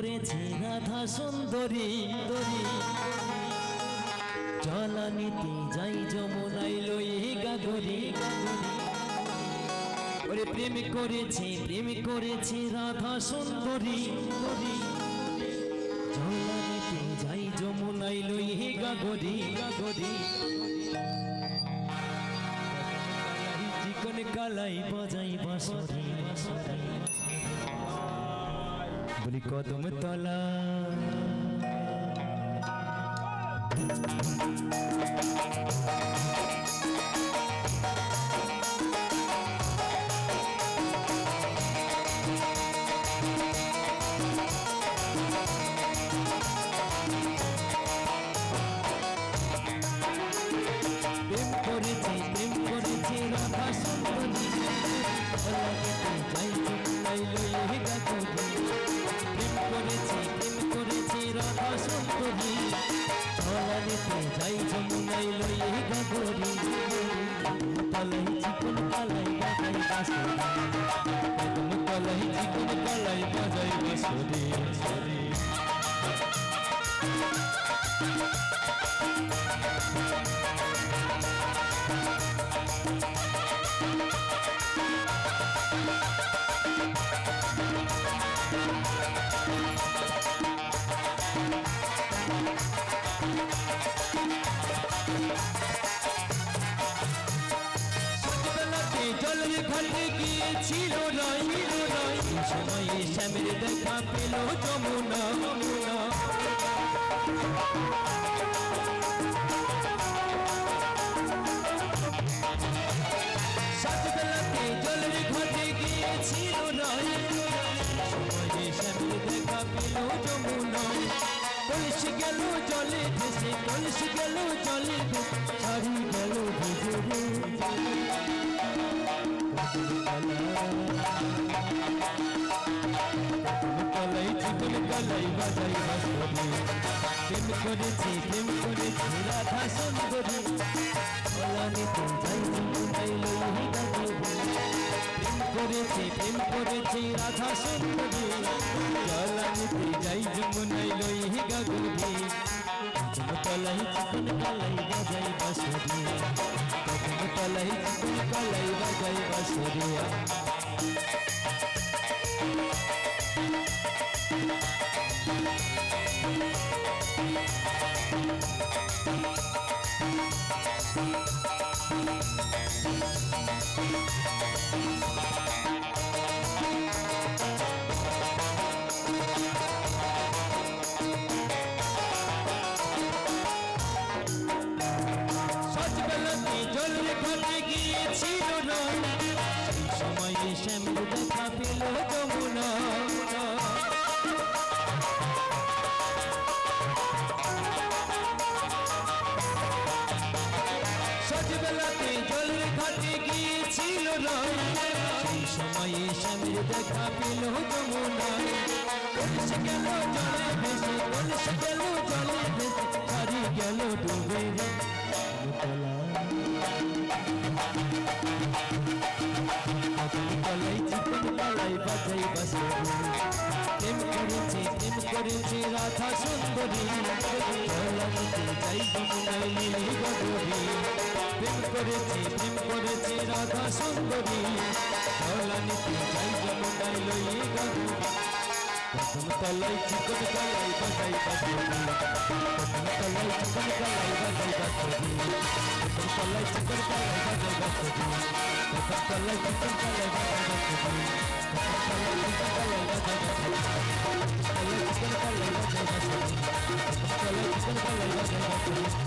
করেছে রাধা সুন্দরী জলানিতে যাই যমুনায় লয়ে গাগরি ওরে প্রেম করেছে রাধা সুন্দরী জলানিতে যাই যমুনায় লয়ে গাগরি চিকন কালাই বাজাই বাঁশরি বলি কদম তলা প্রেম করেছে রাধা সুন্দরী যাই যমুনায় লয়ে গাগরি প্রেম করেছে রাধা সুন্দরী জলানিতে যাই যমুনায় লয়ে গাগরি তলাই চিকন কালাই বাজাই বাঁশরি কদম তলাই চিকন কালাই বাজাই বাঁশরি জলের ঘাটে গিয়েছিল সময়ে শ্যামের দেখা পেল যমুনা সাতবেলাতে জলের ঘাটে গিয়েছিল সময়ে শ্যামের দেখা পেল যমুনা কলসি গেল জলে ভেসে ছাড়ি গেল ভিজে কলাই চিকন কালাই বাজাই বাঁশরি প্রেম করেছে রাধা সুন্দরী জলানিতে যাই যমুনায় লয়ে গাগরি প্রেম করেছে রাধা সুন্দরী জলানিতে যাই যমুনায় লয়ে গাগরি কলাই চিকন কালাই বাজাই বাঁশরি কলাই চিকন কালাই বাজাই বাঁশরি জলের ঘাটে গিয়েছিল সেই সময়ে শ্যামের দেখা পেল যমুনা সজবেলাতে জলের ঘাটে গিয়েছিল সেই সময়ে শ্যামের দেখা পেল যমুনা কলসি গেল জলে ভেসে হারি গেল ডুবে কলাই চিকন কালাই বাজাই বাঁশরি প্রেম করেছে রাধা সুন্দরী জলানিতে যাই যমুনায় লয়ে গাগরি প্রেম করেছে রাধা সুন্দরী জলানিতে যাই যমুনায় লয়ে গাগরি কদম তলাই চিকন কালাই বাজাই বাঁশরি কলাই চিকন কালাই বাজাই বাঁশরি কলাই চিকন কালাই বাজাই বাঁশরি কলাই চিকন কালাই বাজাই বাঁশরি কলাই চিকন কালাই বাজাই বাঁশরি কলাই চিকন কালাই বাজাই বাঁশরি কলাই চিকন কালাই বাজাই বাঁশরি